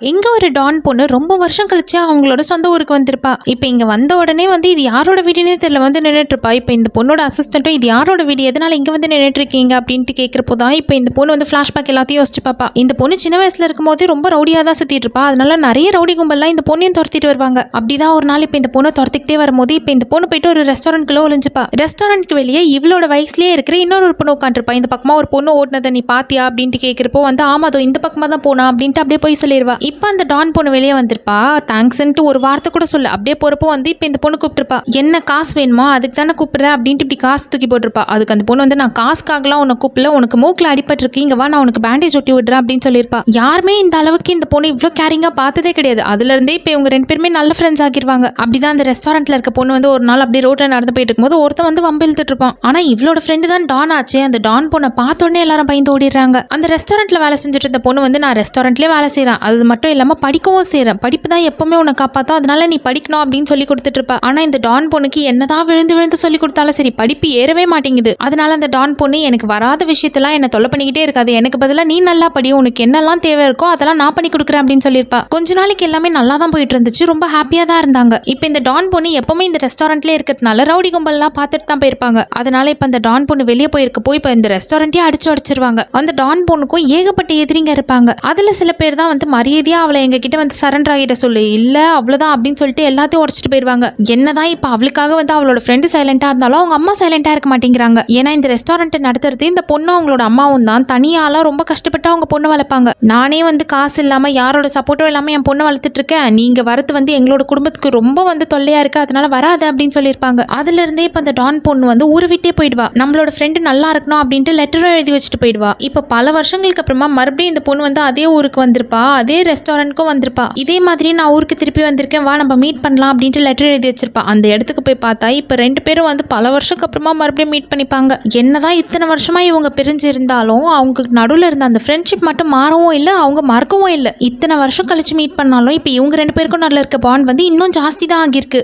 எங்க ஒரு டான் பொண்ணு ரொம்ப வருஷம் கழிச்சு அவங்களோட சொந்த ஊருக்கு வந்திருப்பா. இப்போ இங்க வந்த உடனே வந்து இது யாரோட வீடுனே தெரியல வந்து நின்றுட்டு இருப்பா. இப்போ இந்த பொண்ணோட அசிஸ்டன்ட்டும் இது யாரோட வீடு, எதனால இங்க வந்து நின்றுட்டு இருக்கீங்க அப்படின்ட்டு கேட்கறப்போ தான் இப்போ இந்த பொண்ணு வந்து ஃபிளாஷ்பேக் எல்லாத்தையும் யோசிச்சு பாப்பா. இந்த பொண்ணு சின்ன வயசுல இருக்கும் போதே ரொம்ப ரவுடியா தான் சுத்திட்டு இருப்பா. அதனால நிறைய ரவுடி கும்பல்லாம் இந்த பொண்ணையும் துரத்திட்டு வருவாங்க. அப்படிதான் ஒரு நாள் இப்போ இந்த பொண்ணை துரத்திக்கிட்டே வரும்போது இப்போ இந்த பொண்ணு போயிட்டு ஒரு ரெஸ்டாரண்ட்குள்ள ஒளிஞ்சுப்பா. ரெஸ்டாரண்ட்க்கு வெளியே இவளோட வயசுலயே இருக்கிற இன்னொரு பொண்ணு உட்காந்துருப்பா. இந்த பக்கமா ஒரு பொண்ணு ஓடினதை நீ பாத்தியா அப்படின்ட்டு கேட்கறப்போ வந்து ஆமாதோ இந்த பக்கமா தான் போனா அப்படின்ட்டு அப்படியே போய் சொல்லிடுவா. இப்போ அந்த டான் பொண்ணு வெளியே வந்திருப்பா. தேங்க்ஸ்ன்ட்டு ஒரு வார்த்தை கூட சொல்ல. அப்படியே போறப்போ வந்து இப்போ இந்த பொண்ணு கூப்பிட்டுருப்பா. என்ன காசு வேணுமா, அதுக்கு தானே கூப்பிடுற அப்படின்ட்டு இப்படி காசு தூக்கி போட்டிருப்பா. அதுக்கு அந்த பொண்ணு வந்து நான் காசுக்காகலாம் உன்னை கூப்பிடல, உனக்கு மூக்கில் அடிபட்டிருக்கு, இங்க வா நான் உனக்கு பேண்டேஜ் ஒட்டி விடுறேன் அப்படின்னு சொல்லியிருப்பா. யாருமே இந்த அளவுக்கு இந்த பொண்ணு இவ்வளோ கேரிங்கா பார்த்ததே கிடையாது. அதுல இருந்தே இப்போ இவங்க ரெண்டு பேருமே நல்ல ஃப்ரெண்ட்ஸ் ஆகிடுவாங்க. அப்படிதான் அந்த ரெஸ்டாரண்ட்ல இருக்க பொண்ணு வந்து ஒரு நாள் அப்படியே ரோட்ல நடந்து போயிட்டு இருக்கும்போது ஒருத்தன் வந்து வம்பு இழுத்துட்டு இருப்பான். ஆனா இவளோட ஃப்ரெண்டு தான் டான் ஆச்சு. அந்த டான் பொண்ணை பார்த்த உடனே எல்லாரும் பயந்து ஓடிடுறாங்க. அந்த ரெஸ்டாரண்ட்ல வேலை செஞ்சுட்டு இருந்த பொண்ணு வந்து நான் ரெஸ்டாரண்ட்லயே வேலை செய்யறேன், அது மட்டும் இல்லாம படிக்கவும் செய்யறேன், படிப்பு தான் எப்பவுமே உன்னை காப்பாற்றும், அதனால நீ படிக்கணும் அப்படின்னு சொல்லி கொடுத்துட்டு இருப்பா. ஆனா இந்த டான் பொண்ணுக்கு என்னதான் விழுந்து விழுந்து சொல்லி கொடுத்தாலும் சரி படிப்பு ஏறவே மாட்டேங்குது. அதனால அந்த டான் பொண்ணு எனக்கு வராத விஷயத்தெல்லாம் என்ன தொல்லை பண்ணிக்கிட்டே இருக்காது, எனக்கு பதிலாக நீ நல்லா படி, உனக்கு என்னெல்லாம் தேவை இருக்கோ அதெல்லாம் நான் பண்ணி கொடுக்குறேன் அப்படின்னு சொல்லியிருப்பா. கொஞ்ச நாளைக்கு எல்லாமே நல்லா தான் போயிட்டு இருந்துச்சு, ரொம்ப ஹாப்பியா தான் இருந்தாங்க. இப்போ இந்த டான் பொண்ணு எப்பவுமே இந்த ரெஸ்டாரண்ட்லேயே இருக்கிறதுனால ரவுடி கும்பல்லாம் பார்த்துட்டு தான் போயிருப்பாங்க. அதனால இப்போ அந்த டான் பொண்ணு வெளியே போயிருக்கப்போ இப்போ இந்த ரெஸ்டாரண்ட்டே அடிச்சிருவாங்க. அந்த டான் பொண்ணுக்கும் ஏகப்பட்ட எதிரிங்க இருப்பாங்க. அதுல சில பேர் தான் வந்து மரியாதையா அவளை எங்க கிட்ட வந்து சரண்டர் ஆகிட சொல்லு, இல்ல அவ்வளவுதான் அப்படின்னு சொல்லிட்டு எல்லாத்தையும் உடச்சிட்டு போயிருவாங்க. என்னதான் இப்ப அவளுக்காக வந்து அவளோட ஃப்ரெண்டு சைலண்டா இருந்தாலும் அவங்க அம்மா சைலண்டா இருக்க மாட்டேங்கிறாங்க. ஏன்னா இந்த ரெஸ்டாரண்ட் நடத்துறது இந்த பொண்ணு அவங்களோட அம்மாவும் தான். தனியால ரொம்ப கஷ்டப்பட்டு அவங்க பொண்ணு வளர்ப்பாங்க. நானே வந்து காசு இல்லாம யாரோட சப்போர்ட்டும் இல்லாம என் பொண்ணை வளர்த்துட்டு இருக்கேன், நீங்க வரது வந்து எங்களோட குடும்பத்துக்கு ரொம்ப வந்து தொல்லையா இருக்கு, அதனால வராது அப்படின்னு சொல்லியிருப்பாங்க. அதுல இருந்தே இப்ப அந்த டான் பொண்ணு வந்து ஊரு விட்டே போயிடுவா. நம்மளோட ஃப்ரெண்டு நல்லா இருக்கணும் அப்படின்ட்டு லெட்டரும் எழுதி வச்சுட்டு போயிடுவா. இப்ப பல வருஷங்களுக்கு அப்புறமா மறுபடியும் இந்த பொண்ணு வந்து அதே ஊருக்கு வந்திருப்பா, அதே ரெஸ்டாரண்ட்க்கும் வந்திருப்பா. இதே மாதிரி நான் ஊருக்கு திருப்பி வந்திருக்கேன், வா நம்ம மீட் பண்ணலாம் அப்படின்ட்டு லெட்டர் எழுதி வச்சிருப்பா. அந்த இடத்துக்கு போய் பார்த்தா இப்போ ரெண்டு பேரும் வந்து பல வருஷத்துக்கு அப்புறமா மறுபடியும் மீட் பண்ணிப்பாங்க. என்னதான் இத்தனை வருஷமா இவங்க பிரிஞ்சு இருந்தாலும் அவங்களுக்கு நடுவில் இருந்த அந்த ஃப்ரெண்ட்ஷிப் மட்டும் மாறவும் இல்லை, அவங்க மறக்கவும் இல்லை. இத்தனை வருஷம் கழிச்சு மீட் பண்ணாலும் இப்போ இவங்க ரெண்டு பேருக்கும் நடுவில் இருக்க பாண்ட் வந்து இன்னும் ஜாஸ்தி தான் ஆகியிருக்கு.